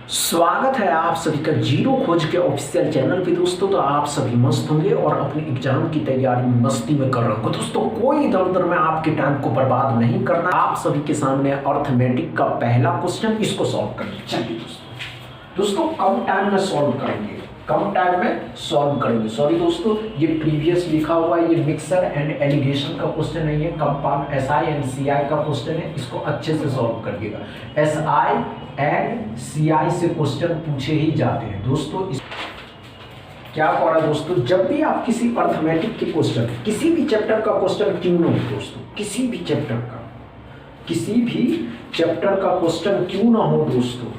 स्वागत है आप सभी का जीरो खोज के ऑफिशियल चैनल पे दोस्तों। तो आप सभी मस्त होंगे और अपने एग्जाम की तैयारी मस्ती में कर रहे होंगे दोस्तों। कोई इधर उधर में आपके टाइम को बर्बाद नहीं करना। आप सभी के सामने अर्थमेटिक का पहला क्वेश्चन, इसको सॉल्व करेंगे। चलिए दोस्तों कम टाइम में सॉल्व करेंगे, कम टाइम में सॉल्व करेंगे। सॉरी दोस्तों, ये प्रीवियस लिखा हुआ है, ये मिक्सर एंड एलिगेशन का क्वेश्चन नहीं है, कंपाउंड SI एंड CI का क्वेश्चन है। इसको अच्छे से सॉल्व करिएगा। SI एंड CI से क्वेश्चन पूछे ही जाते हैं दोस्तों। क्या हो रहा है दोस्तों, जब भी आप किसी अर्थमेटिक के क्वेश्चन, किसी भी चैप्टर का क्वेश्चन क्यों ना हो दोस्तों, किसी भी चैप्टर का क्वेश्चन क्यों ना हो दोस्तों,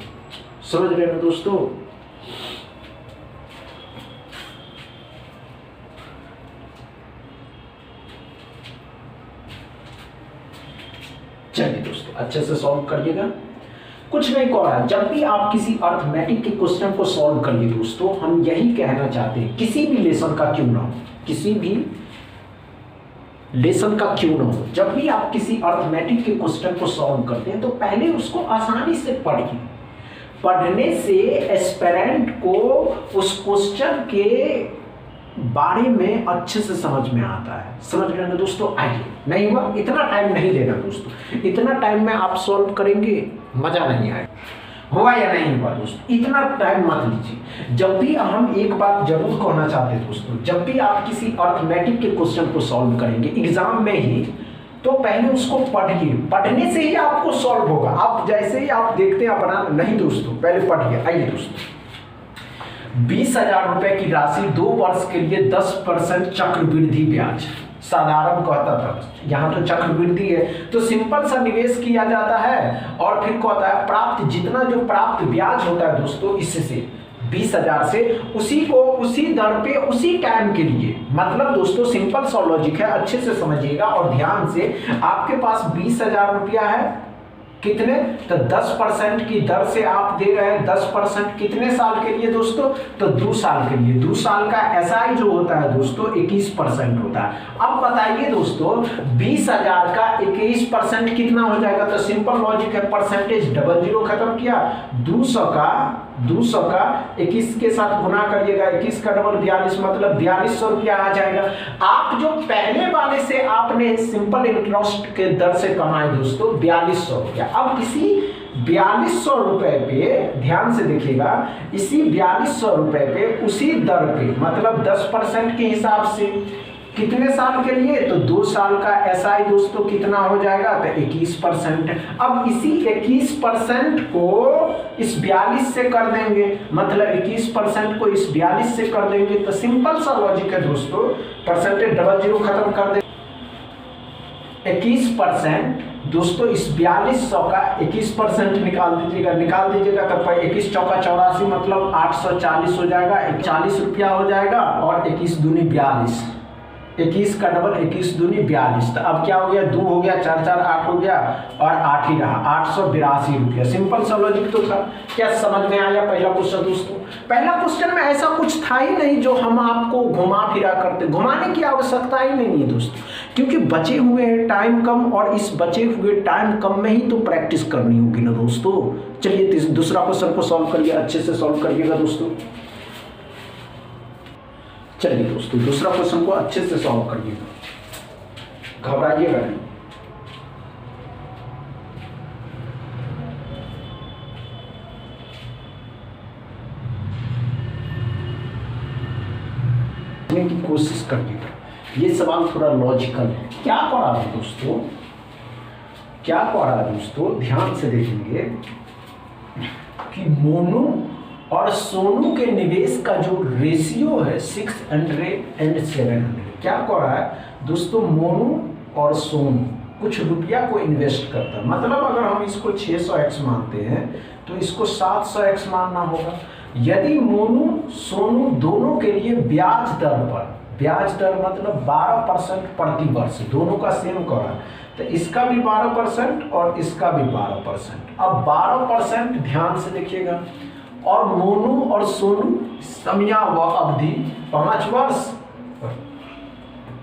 समझ रहे हैं दोस्तों। चलिए दोस्तों अच्छे से सॉल्व करिएगा। कुछ नहीं कह रहा, जब भी आप किसी अर्थमेटिक के क्वेश्चन को सॉल्व करिए दोस्तों, हम यही कहना चाहते हैं, किसी भी लेसन का क्यों ना हो, किसी भी लेसन का क्यों ना हो, जब भी आप किसी अर्थमेटिक के क्वेश्चन को सॉल्व करते हैं तो पहले उसको आसानी से पढ़िए। पढ़ने से एस्पिरेंट को उस क्वेश्चन के बारे में अच्छे से समझ में आता है। समझ रहे हैं दोस्तों। आइए, नहीं हुआ, इतना टाइम नहीं लेना दोस्तों। इतना टाइम में आप सॉल्व करेंगे मजा नहीं आएगा। हुआ या नहीं हुआ दोस्तों, इतना टाइम मत लीजिए। जब भी हम एक बात जरूर कहना चाहते हैं दोस्तों, जब भी आप किसी अर्थमेटिक के क्वेश्चन को सॉल्व करेंगे एग्जाम में ही, तो पहले उसको पढ़िए। पढ़ने से ही आपको सॉल्व होगा। आप जैसे ही आप देखते हैं अपना, नहीं दोस्तों, पहले पढ़िए। आइए दोस्तों, 20,000 रुपए की राशि 2 वर्ष के लिए 10% चक्रवृद्धि ब्याज, साधारण कहता था, यहाँ तो चक्रवृद्धि है तो सिंपल सा निवेश किया जाता है और फिर कहता है प्राप्त, जितना जो प्राप्त ब्याज होता है दोस्तों, इससे 20,000 से उसी को उसी दर पे उसी टाइम के लिए, मतलब दोस्तों सिंपल सा लॉजिक है, अच्छे से समझिएगा और ध्यान से। आपके पास 20,000 रुपया है, कितने, तो 10% की दर से आप दे रहे हैं। 10% कितने साल के लिए दोस्तों, तो 2 साल के लिए। 2 साल का SI जो होता है दोस्तों 21% होता है। अब बताइए दोस्तों 20,000 का 21% कितना हो जाएगा, तो सिंपल लॉजिक है, परसेंटेज डबल जीरो खत्म किया, 200 का 21 के साथ गुना करिएगा, 21 का डबल 42, मतलब 4200 रुपया आ जाएगा। आप जो पहले वाले से आपने सिंपल इंटरेस्ट के दर से कमाए दोस्तों 4200 रुपया। अब इसी 4200 रुपए पे ध्यान से देखिएगा, इसी 4200 रुपए पे उसी दर पे, मतलब 10% के हिसाब से कितने साल के लिए, तो 2 साल का SI दोस्तों कितना हो जाएगा, तो 21%। अब इसी 21% को इस 42 से कर देंगे, मतलब 21% को इस 42 से कर देंगे, तो सिंपल सा लॉजिक है दोस्तों, परसेंटेज डबल जीरो खत्म कर देंगे। 21% दोस्तों, इस 4200 का 21% निकाल दीजिएगा, तो 21 चौका 84, मतलब 840 हो जाएगा, 40 रुपया हो जाएगा, और 21 दूनी 42, 21 का डबल 21 दूनी 42। तो अब क्या हो गया, 2 हो गया, 4 4 8 हो गया, और 8 ही रहा, 882 रुपया। सिंपल सा लॉजिक तो था। क्या समझ में आया पहला क्वेश्चन दोस्तों। पहला क्वेश्चन में ऐसा कुछ था ही नहीं जो हम आपको घुमा फिरा करते, घुमाने की आवश्यकता ही नहीं है दोस्तों, क्योंकि बचे हुए टाइम कम, और इस बचे हुए टाइम कम में ही तो प्रैक्टिस करनी होगी ना दोस्तों। चलिए दूसरा क्वेश्चन को सॉल्व करिए, अच्छे से सॉल्व करिएगा दोस्तों। चलिए दोस्तों दूसरा क्वेश्चन को अच्छे से सॉल्व करिएगा, घबराइएगा नहीं। की कोशिश करिएगा। ये सवाल थोड़ा लॉजिकल है। क्या कर रहा है दोस्तों, क्या कर रहा है दोस्तों, ध्यान से देखेंगे कि मोनू और सोनू के निवेश का जो रेशियो है 600 एंड 700। क्या कर रहा है दोस्तों, मोनू और सोनू कुछ रुपया को इन्वेस्ट करता है, मतलब अगर हम इसको 600x मानते हैं तो इसको 700x मानना होगा। यदि मोनू सोनू दोनों के लिए ब्याज दर पर, ब्याज दर मतलब 12% प्रति वर्ष, दोनों का सेम कर रहा है, तो इसका भी 12% और इसका भी 12%। अब 12% ध्यान से देखिएगा, और मोनू और सोनू समया व अवधि 5 वर्ष,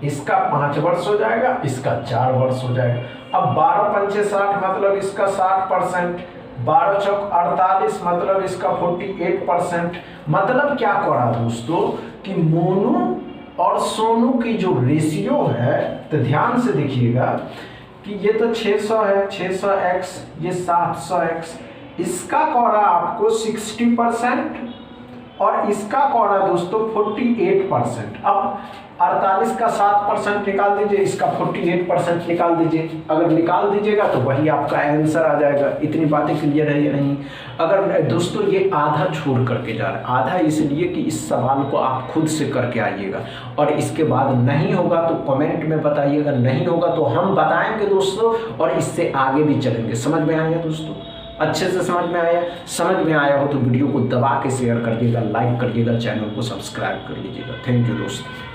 इसका 5 वर्ष हो जाएगा, इसका 4 वर्ष हो जाएगा। अब 12 पंचे 60, मतलब इसका 60%, 12 चौक 48, मतलब इसका 48%। मतलब क्या करा दोस्तों कि मोनू और सोनू की जो रेशियो है, तो ध्यान से देखिएगा कि ये तो 600 है, 600x, ये 700x, इसका करा आपको 60% और इसका करा दोस्तों 48%। अब 48 का 7% निकाल दीजिए, इसका 48% निकाल दीजिए। अगर निकाल दीजिएगा तो वही आपका आंसर आ जाएगा। इतनी बातें क्लियर है या नहीं? अगर दोस्तों ये आधा छोड़ करके जा रहा है, आधा इसलिए कि इस सवाल को आप खुद से करके आइएगा, और इसके बाद नहीं होगा तो कमेंट में बताइएगा, नहीं होगा तो हम बताएंगे दोस्तों, और इससे आगे भी चलेंगे। समझ में आएगा दोस्तों? अच्छे से समझ में आया? समझ में आया हो तो वीडियो को दबा के शेयर करिएगा, लाइक करिएगा, चैनल को सब्सक्राइब कर लीजिएगा। थैंक यू दोस्तों।